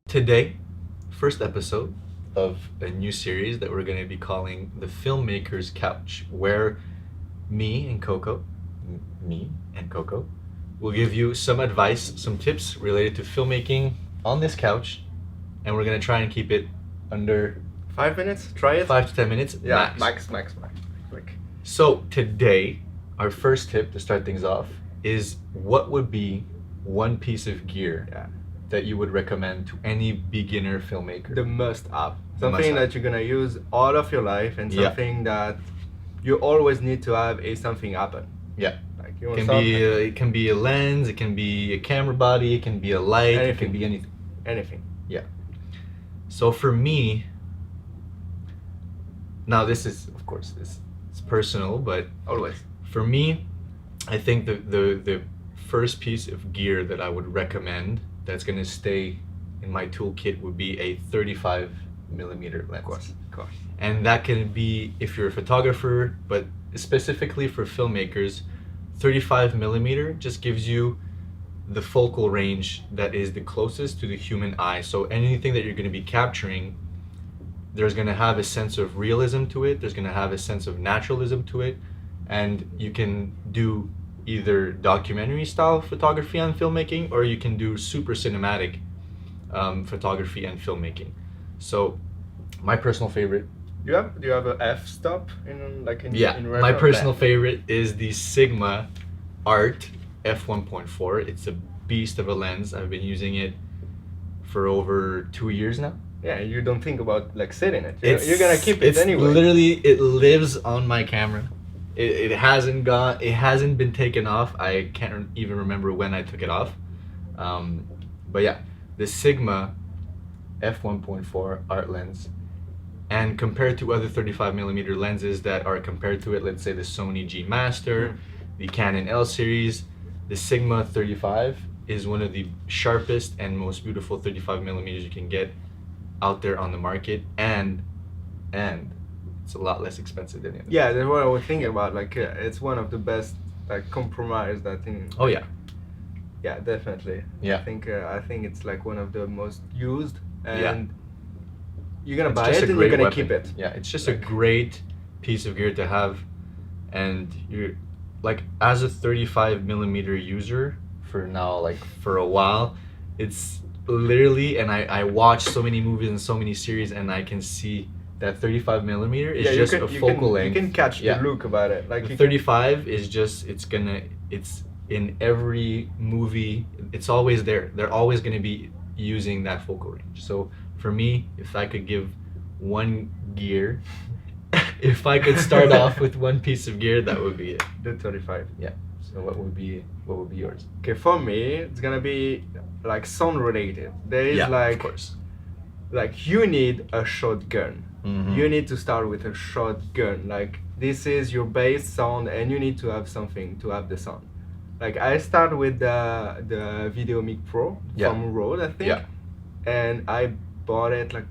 Today, first episode of a new series that we're going to be calling The Filmmaker's Couch, where me and Coco will give you some advice, some tips related to filmmaking on this couch, and we're going to try and keep it under 5 minutes? Try it? 5 to 10 minutes. Yeah, max. Quick. So today, our first tip to start things off is what would be one piece of gear that you would recommend to any beginner filmmaker? The must-have. Something that you're gonna use all of your life, and something that you always need to have is something happen. Yeah. Like you it can be a lens, it can be a camera body, it can be a light, it can be anything. Anything. Yeah. So for me, now this is, of course, this is personal, but Always. for me, I think the first piece of gear that I would recommend that's going to stay in my toolkit would be a 35 millimeter lens. Of course. And that can be if you're a photographer, but specifically for filmmakers, 35 millimeter just gives you the focal range that is the closest to the human eye. So anything that you're going to be capturing, there's going to have a sense of realism to it, there's going to have a sense of naturalism to it, and you can do either documentary style photography and filmmaking, or you can do super cinematic photography and filmmaking. So my personal favorite, Do you have a f-stop in my personal favorite is the Sigma Art f1.4. It's a beast of a lens. I've been using it for over 2 years now. Yeah, you don't think about like setting it. You're gonna keep it anyway. Literally, it lives on my camera. It hasn't been taken off. I can't even remember when I took it off. But yeah, the Sigma f1.4 art lens, and compared to other 35 millimeter lenses that are compared to it, let's say the Sony G Master, the Canon L series, the Sigma 35 is one of the sharpest and most beautiful 35 millimeters you can get out there on the market, and it's a lot less expensive than it. Yeah, that's what I was thinking about. Like, it's one of the best like compromise. I think. Oh yeah. Yeah, definitely. Yeah. I think it's like one of the most used, and you're gonna It's buy just it a and great you're gonna weapon. keep it. Yeah, it's just a great piece of gear to have, and you're like, as a 35 millimeter user for now, like for a while, it's literally, and I watch so many movies and so many series, and I can see that 35 millimeter is just a focal length. You can catch the look about it. Like the 35 is just, it's in every movie. It's always there. They're always gonna be using that focal range. So for me, if I could give one gear, if I could start off with one piece of gear, that would be it. The 35. Yeah. So what would be yours? Okay, for me, it's gonna be like sound related. There is of course. Like you need a shotgun. Mm-hmm. You need to start with a shotgun. Like this is your base sound, and you need to have something to have the sound. Like I start with the VideoMicPro from Rode, I think, and I bought it like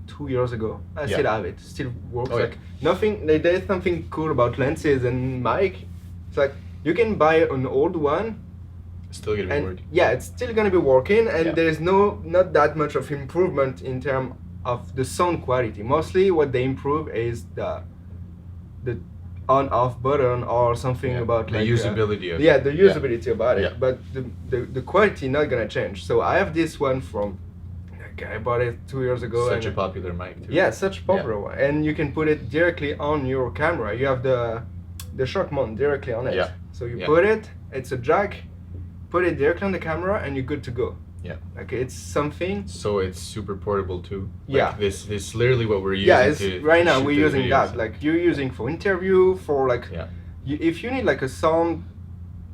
2 years ago. I still have it. Still works. Nothing. Like, there's something cool about lenses and mic. It's like you can buy an old one. Still gonna be working. Yeah, it's still gonna be working, and there's not that much of improvement in terms of the sound quality. Mostly, what they improve is the on-off button or something about the usability of it. The usability about it. Yeah. But the quality not gonna change. So I have this one from. I bought it 2 years ago. Such a popular mic too. Yeah, such a popular one, and you can put it directly on your camera. You have the shock mount directly on it. Yeah. So you put it. It's a jack. Put it directly on the camera, and you're good to go. Yeah. Like it's something. So it's super portable too. Yeah. This literally what we're using. Yeah, it's right now we're using videos. that. Like you're using for interview, for like. Yeah. If you need like a sound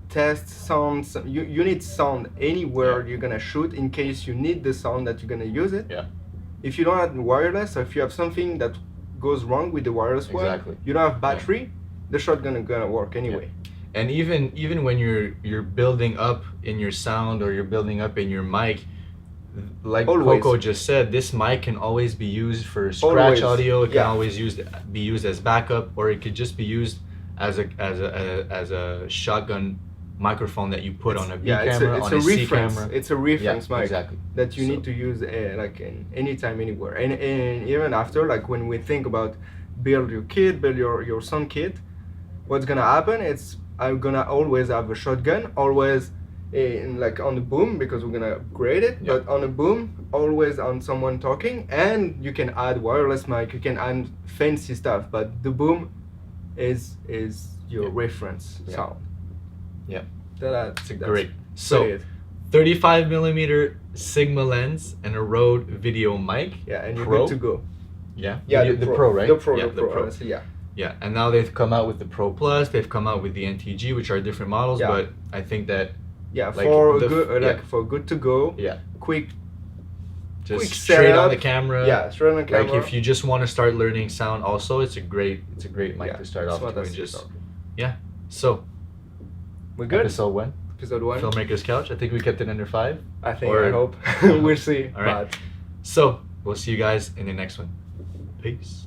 test, you need sound anywhere you're gonna shoot in case you need the sound that you're gonna use it. Yeah. If you don't have wireless, or if you have something that goes wrong with the wireless one, you don't have battery, the shotgun gonna work anyway. And even when you're building up in your sound, or you're building up in your mic, like Always. Coco just said, this mic can always be used for scratch Always. audio. It can Yeah. always be used as backup, or it could just be used as a shotgun microphone that you put on a B camera, it's on a a C reference. camera. It's a reference mic exactly. that you So- need to use like in anytime, anywhere, and even after, like when we think about build your son kit, what's gonna happen? It's I'm gonna always have a shotgun, always in like on the boom because we're gonna upgrade it, Yeah. but on a boom, always on someone talking, and you can add wireless mic, you can add fancy stuff, but the boom is your Yeah. reference Yeah. sound. Yeah. That's Great. So it. 35 millimeter Sigma lens and a Rode video mic. Yeah, and you're Pro. good to go. Yeah. Yeah, the Pro, right? The Pro, Yeah, the Pro. Honestly, yeah. Yeah, and now they've come out with the Pro Plus. They've come out with the NTG, which are different models. Yeah. But I think that Yeah, Like for the- good, yeah. like for good to go. Yeah. Quick. just Quick straight on setup. the camera. Yeah, straight on the camera. Like if you just want to start learning sound, also it's a great mic Yeah, to start it's off with. fantastic Just sound. so We're good. episode one, Episode 1. Filmmaker's Couch. I think we kept it under 5. I think. Or- I hope. We'll see. All right. But So we'll see you guys in the next one. Peace.